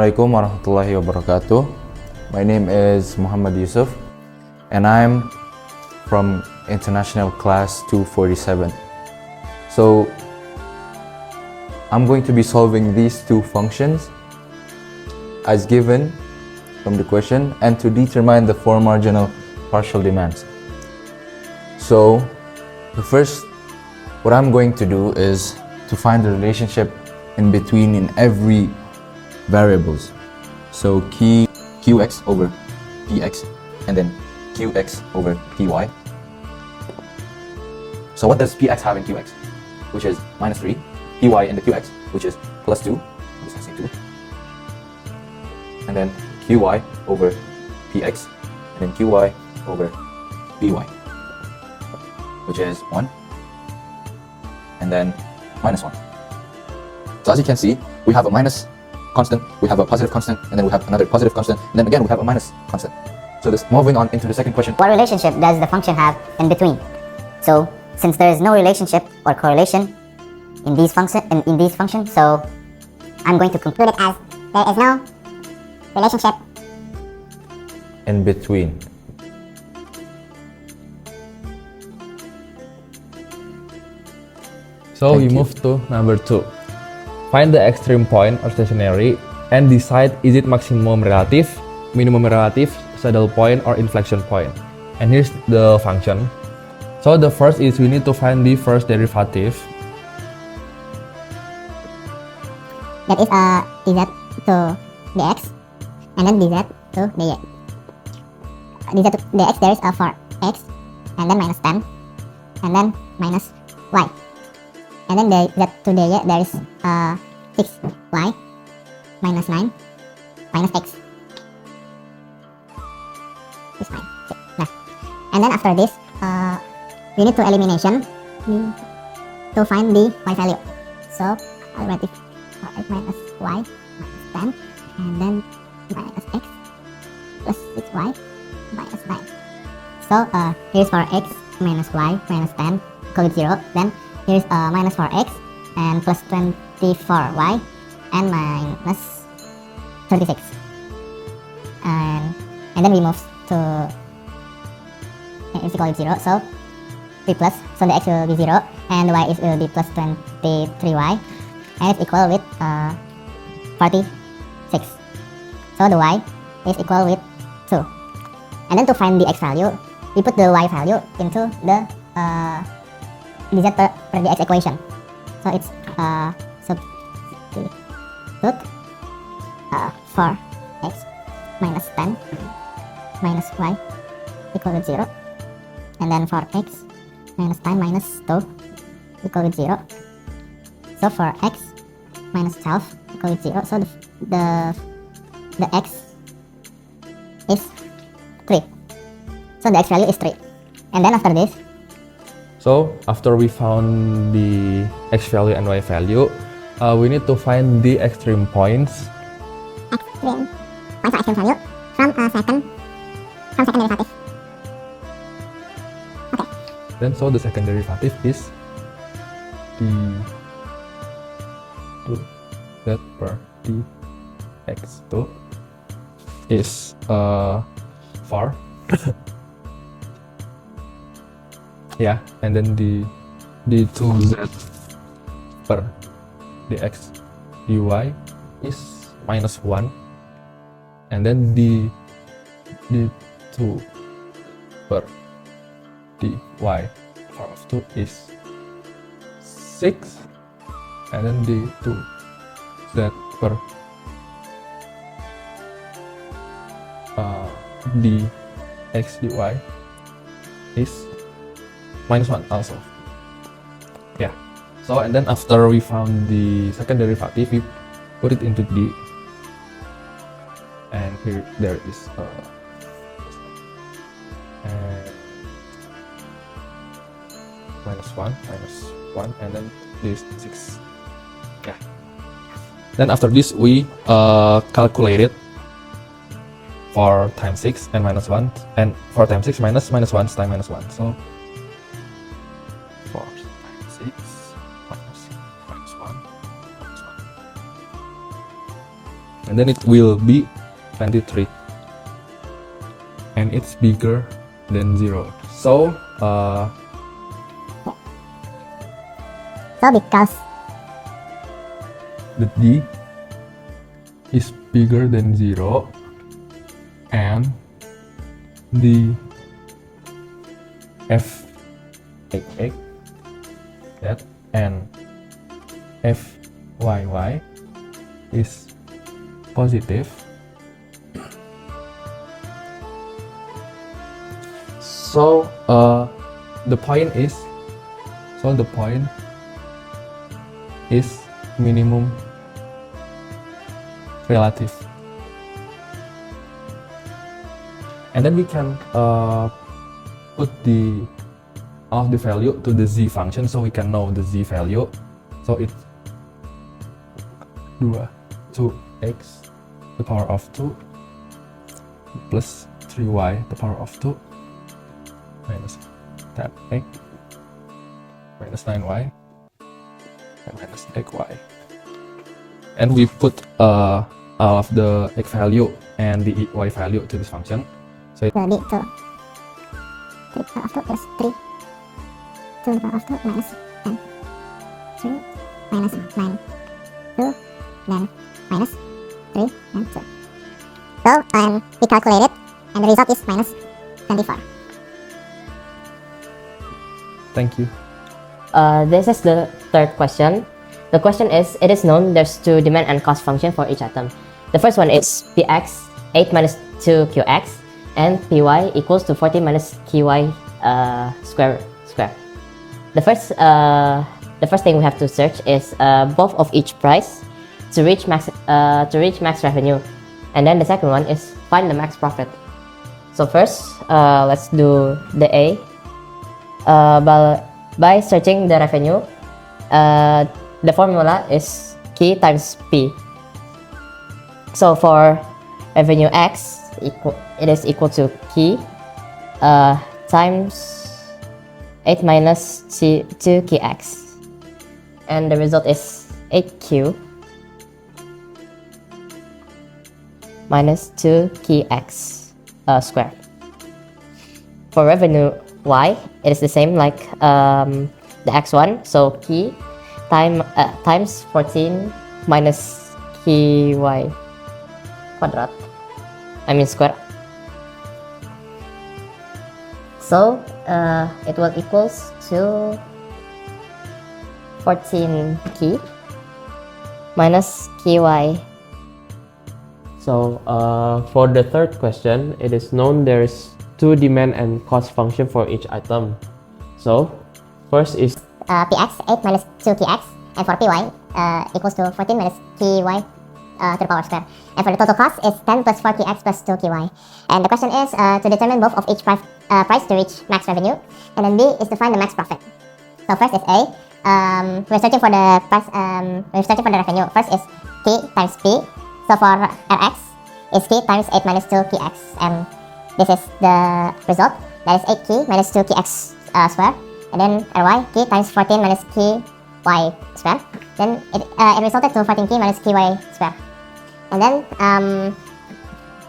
Assalamualaikum warahmatullahi wabarakatuh. My name is Muhammad Yusuf and I'm from International Class 247. So I'm going to be solving these two functions as given from the question and to determine the four marginal partial demands. So what I'm going to do is to find the relationship in between in every variables. So qx over px and then qx over py. So what does px have in qx? Which is minus 3, py in the qx, which is plus 2, I'm just gonna say 2, and then qy over px, and then qy over py, which is 1, and then minus 1. So as you can see, we have a minus constant, we have a positive constant, and then we have another positive constant, and then again we have a minus constant. So this, moving on into the second question. What relationship does the function have in between? So since there is no relationship or correlation in these functions, so I'm going to conclude it as there is no relationship In between. So we Thank you. move to number 2. Find the extreme point or stationary and decide is it maximum relative, minimum relative, saddle point, or inflection point. And here's the function. So the first is we need to find the first derivative. that is dz to dx and then dz to dy. Dz to dx there is a for x and then minus 10 and then minus y, and then dz to dy there is 6y minus 9 minus x. This fine. Nah. And then after this we need to elimination to find the y value. So I'll write it for x minus y minus 10 and then minus x plus 6y minus 9. So here's for x minus y minus 10 equal to 0. Then here's minus for x and plus 24y and minus 36. And then we move to x equal to 0. So 3 plus, so the x will be 0 and the y will be plus 23y and it's equal with 46. So the y is equal with 2. And then to find the x value, we put the y value into the dz per dx equation. So it's substitute 4x minus 10 minus y equal to 0, and then 4x minus 10 minus 2 equal to 0. So 4x minus 12 equal to 0. So the x is 3. So the x value is 3. And then after this, So after we found the x value and y value, we need to find the extreme points. extreme point for extreme value from second derivative. Okay. Then so the second derivative is d2 z per dx2 is 4. Yeah, and then the d2z per dx dy is minus 1, and then the d2 per dy power of 2 is 6, and then d2z per dx dy is minus 1 also. Yeah. So and then after we found the second derivative, we put it into D, and here there is and minus 1, and then this 6. Yeah. Then after this we calculate it. 4 times 6 and minus 1, and 4 times 6 minus 1 times minus 1. So 4 times 6 minus 1 minus 1. and then it will be 23, and it's bigger than 0. So So because the D is bigger than 0 and the F X that and F Y is positive, so the point is minimum relative, and then we can put all of the value to the z function, so we can know the z value. So it's 2x to the power of 2 plus 3y to the power of 2 minus 10x minus 9y and minus xy, and we put all of the x value and the y value to this function. So the D to 3 power of 2 plus 3 to the power of 2 minus 10 3 minus 9 2 then minus 3 and 2. So we calculate it and the result is minus 24. thank you. This is the third question. The question is, it is known there's two demand and cost function for each atom. The first one is px 8 minus 2qx and py equals to 14 minus qy square. The first thing we have to search is both of each price to reach max revenue, and then the second one is find the max profit. So first, let's do the A. By searching the revenue, the formula is Q times P. So for revenue X, it is equal to Q times 8 minus 2QX, and the result is 8Q minus 2QX squared. For revenue Y, it is the same like the X1, so Q times 14 minus QY quadrat, square. So it will equals to 14 Q minus QY. So for the third question, it is known there is two demand and cost function for each item. So first is Px 8 minus 2qx, and for py equals to 14 minus qy to the power square, and for the total cost is 10 plus 4qx plus 2qy. And the question is to determine both of each price to reach max revenue, and then B is to find the max profit. So first is A. We're searching for the price. We're searching for the revenue. First is Q times P. So for Rx is Q times 8 minus 2qx, and this is the result. That is 8q minus 2qx square, and then Ry q times 14 minus qy square. Then it resulted to 14q minus qy square. And then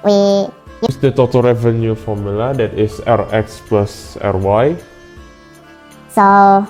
we use the total revenue formula, that is Rx plus Ry. So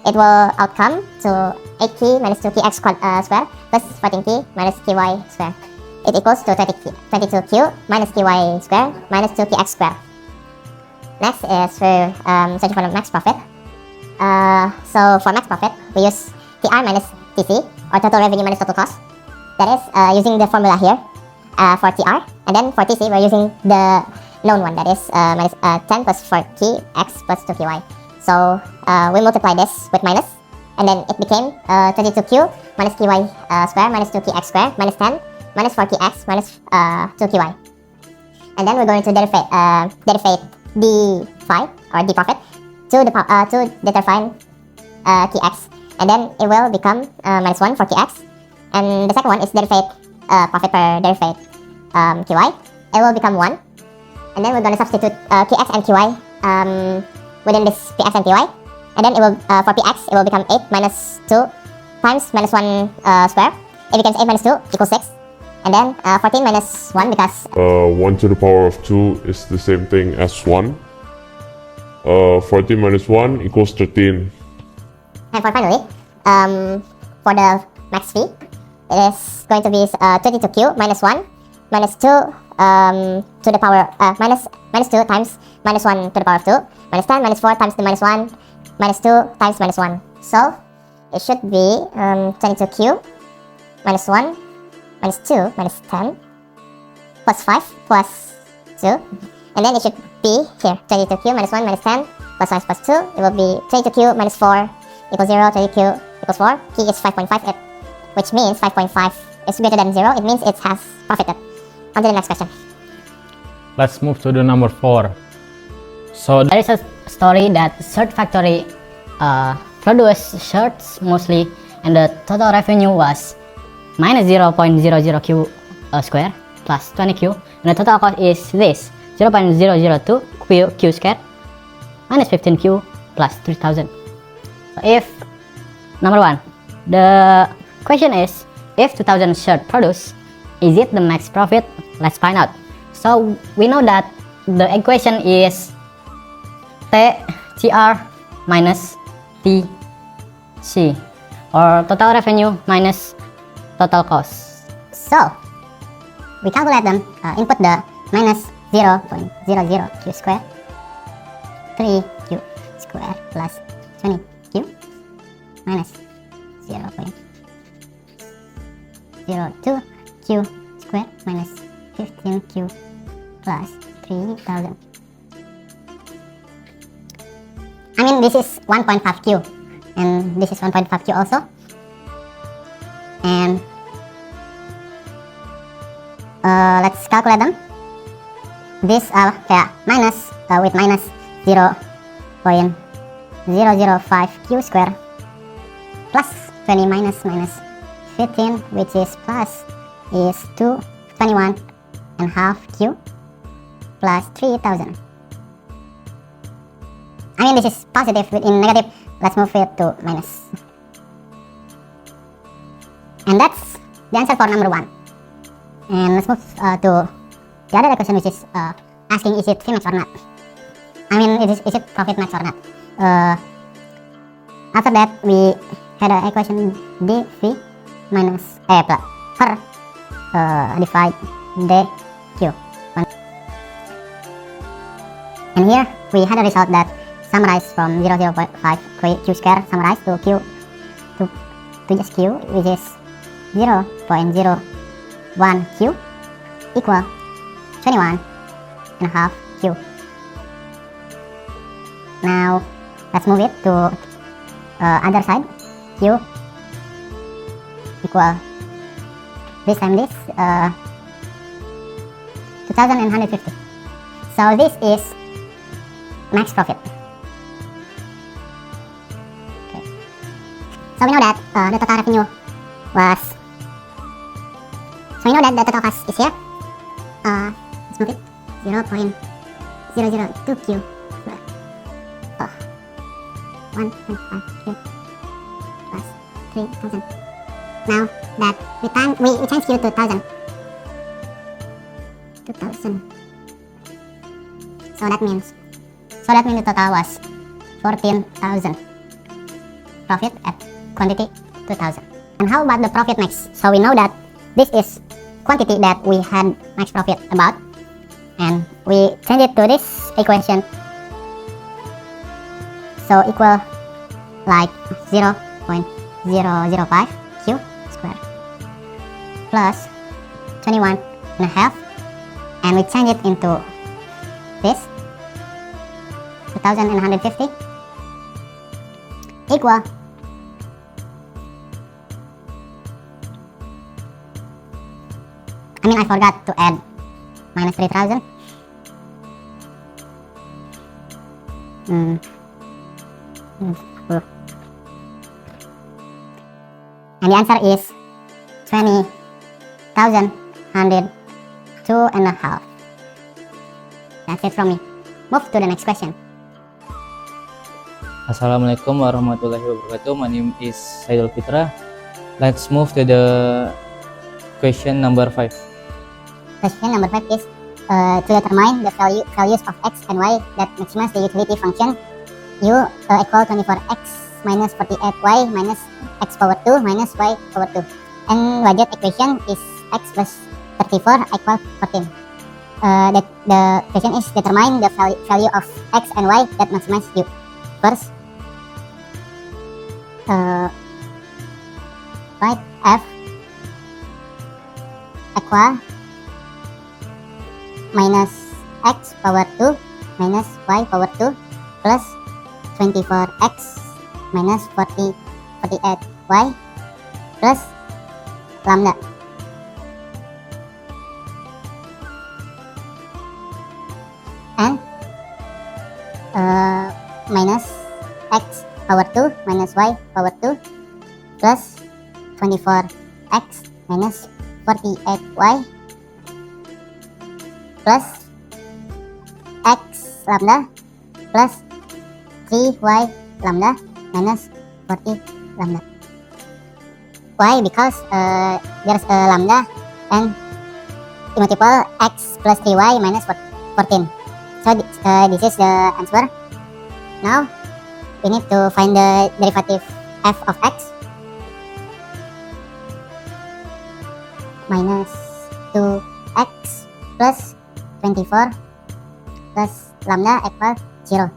it will outcome to 8q minus 2qx square plus 14q minus qy square. It equals to 22q minus qy square minus 2qx square. Next is for searching for the max profit. So for max profit, we use TR minus TC, or total revenue minus total cost. That is using the formula here for TR, and then for TC we're using the known one, that is minus 10 plus 4qx plus 2qy. So we multiply this with minus, and then it became 22q minus qy square minus 2qx square minus 10 minus 4qx minus 2qy. And then we're going to derivate d phi, or d profit, to determine qx, and then it will become minus 1 for qx. And the second one is derivate profit per derivate qy. It will become 1, and then we're going to substitute qx and qy within this px and qy, and then it will for px it will become 8 minus 2 times minus 1 square. It becomes 8 minus 2 equals 6, And then 14 minus 1 because 1 to the power of 2 is the same thing as 1. 14 minus 1 equals 13. and for finally, for the max fee, it is going to be 22q minus 1 minus 2 to the power minus 2 times minus 1 to the power of 2 minus 10 minus 4 times the minus 1 minus 2 times minus 1. So it should be 22q minus 1 minus 2 minus 10 plus 5 plus 2, and then it should be here 22q minus 1 minus 10 plus 5 plus 2. It will be 22q minus 4 equals 0, 22q equals 4. Key is 5.5, which means 5.5 is greater than 0. It means it has profited. On to the next question. Let's move to the number 4. So There is a story that Shirt Factory produced shirts mostly, and the total revenue was minus 0.00q square plus 20q, and the total cost is this 0.002 q square minus 15q plus 3000. So if number 1, the question is, if 2000 shirt produced, is it the max profit? Let's find out. So we know that the equation is TR minus TC, or total revenue minus total cost. So we calculate them, input the minus 0.00q square, 3q square plus 20q minus 0.02q square minus 15q plus 3000. I mean, this is 1.5q and this is 1.5q also, and let's calculate them. This minus with minus 0.005q square plus 20 minus 15, which is plus, is 21.5q plus 3000. I mean, this is positive. In negative, let's move it to minus. And that's the answer for number 1. And let's move to the other question, which is asking, is it fee max or not? I mean, is it profit max or not? After that, we had an equation dv minus plus per divide dq. And here we had a result that summarized from 0.05 q square summarized to q to just q, which is 0.01 q equal 21.5 q. Now let's move it to other side. Q equal this time this 2150. So this is max profit. Okay. So we know that the total revenue was. So we know that the total cost is here. Let's move it 0.002q. 1.5q plus 3000. Now that we change q to 1000. 2000. So that means the total was 14,000. Profit at quantity 2000. And how about the profit max? So we know that this is quantity that we had max profit about, and we change it to this equation. So equal like 0.005 q square plus 21.5, and we change it into this 2150 equal I forgot to add minus 3000. And the answer is 20,102.5. That's it from me. Move to the next question. Assalamualaikum warahmatullahi wabarakatuh. My name is Saidul Fitra. Let's move to the Question number 5. Question number 5 is to determine the values of x and y that maximize the utility function u equal 24x minus 48y minus x power 2 minus y power 2. And budget equation is x plus 34 equal 14. The question is determine the value of x and y that maximize u. First, write f equal minus x power 2 minus y power 2 plus 24x minus 48y plus lambda. And minus x power 2 minus y power 2 plus 24x minus 48y plus x lambda plus 3y lambda minus 40 lambda. Why? Because there's a lambda and multiple x plus 3y minus 14. So this is the answer. Now we need to find the derivative f of x. Minus 2x plus 24 plus lambda equal 0.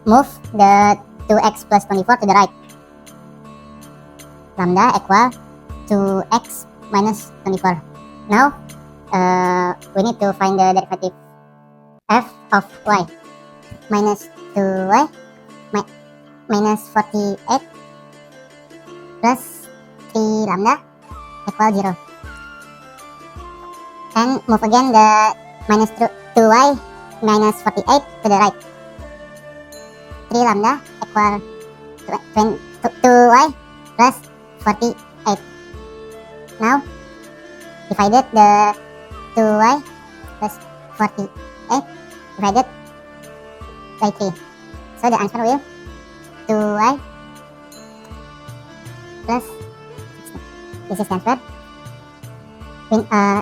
Move the 2x plus 24 to the right. Lambda equal 2x minus 24. Now we need to find the derivative f of y. Minus 2y minus 48 plus 3 lambda equal 0. And move again the minus 2y minus 48 to the right. 3 lambda equal 2y plus 48. Now divided the 2y plus 48 divided by 3. So the answer will 2y plus 16. This is the answer.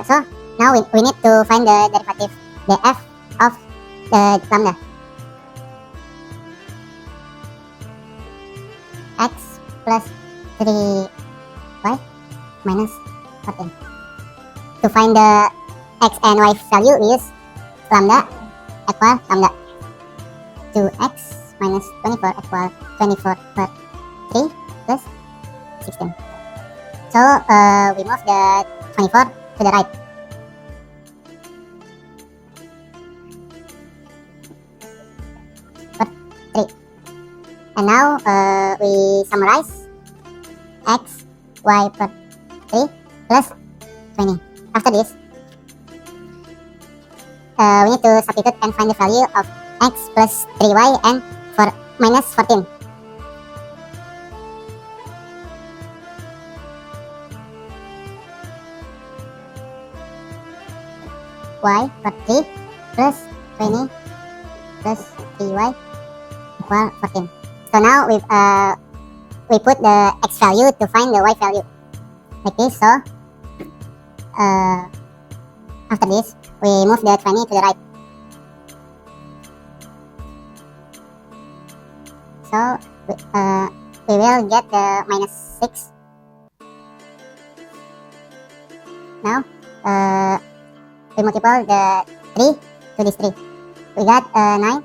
So now we need to find the derivative, the f of the lambda. X plus 3y minus 14. To find the x and y value, we use lambda equal lambda. 2x minus 24 equal 24 per 3 plus 16. So we move the 24 to the right. Per 3. And now we summarize x, y per 3 plus 20. After this, we need to substitute and find the value of x plus 3y and minus 14. Y per 3 plus 20 plus 3y equal 14. So now we put the x value to find the y value like this. So after this, we move the 20 to the right. So we will get the minus 6. Now we multiply the 3 to this 3. We got 9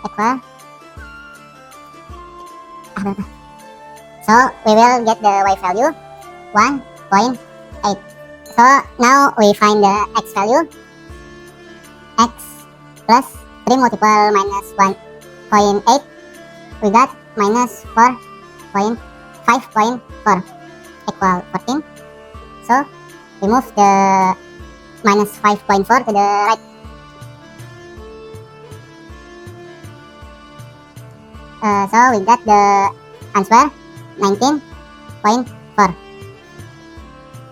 equal. So we will get the y value 1.8. So now we find the x value. X plus 3 multiple minus 1.8. We got minus 5.4 equal 14. So we move the minus 5.4 to the right. So we got the answer 19.4.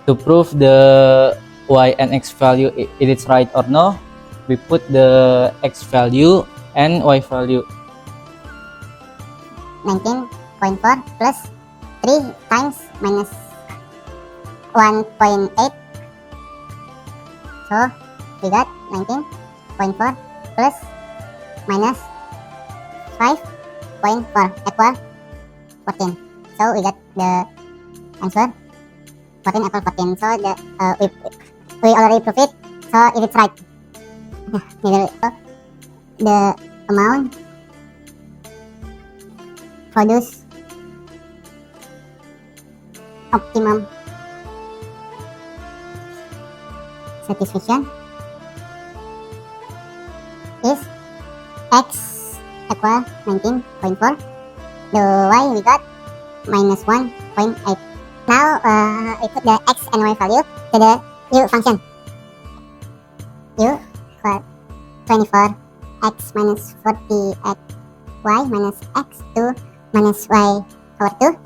To prove the y and x value it is right or no, we put the x value and y value. 19.4 plus 3 times minus 1.8. So we got 19.4 plus minus 5.4 equal 14. So we got the answer 14 equal 14. So we already proved it. So if it's right, the amount produce optimum satisfaction is x equal 19.4. The y we got minus 1.8. Now we put the x and y value to the u function. U equal 24 x minus 40 x y minus x 2 minus y power 2.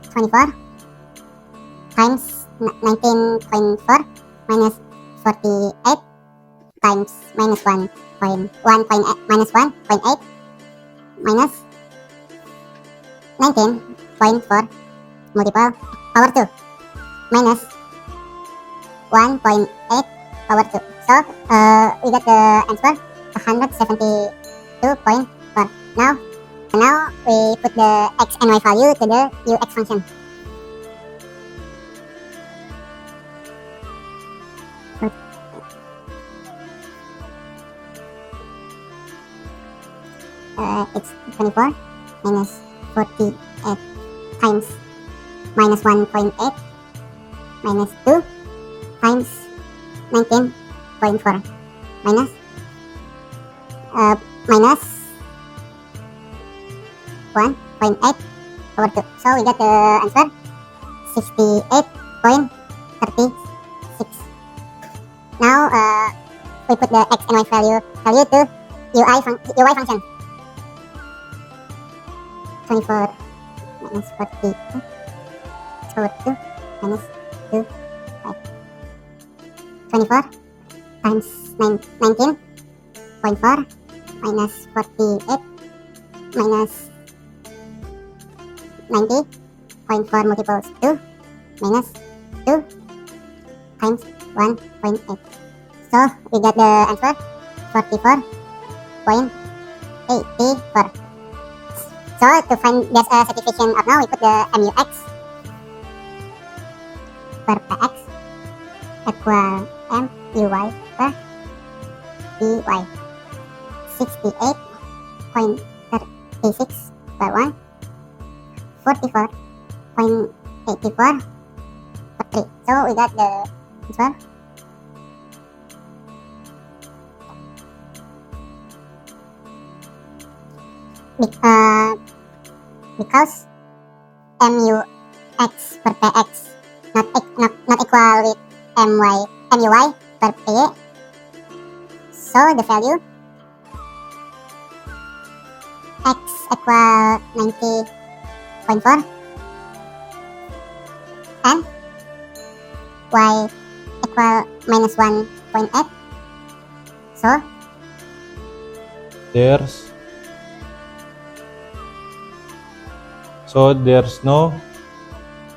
24 times 19.4 minus 48 times minus 1.8 minus 1.8 minus 19.4 multiple power 2 minus 1.8 power 2. So we got the answer 172.4. Now we put the x and y value to the ux function. It's 24 minus 48 times minus 1.8 minus 2 times 19.4 minus minus 1.8 over 2. So we get the answer 68.36. Now we put the x and y value to UI function. 24 minus 42 over 2 minus 2 5. 24 times 19.4 minus 48 minus 90.4 multiples 2 minus 2 times 1.8. So we get the answer 44.84. So to find this satisfaction of now, we put the MUX per PX equal MUY per PY. 68.36 per 1. 44.84 per 3. So we got the answer because MUX per PX not equal with MUY per PY. So the value X equal 90.4 and Y equal minus 1.8. So there's no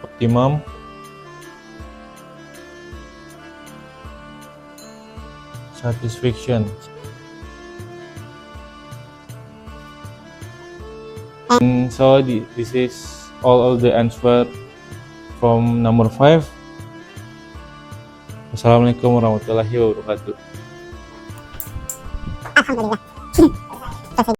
optimum satisfaction. And so this is all of the answer from number 5. Wassalamualaikum warahmatullahi wabarakatuh. Alhamdulillah.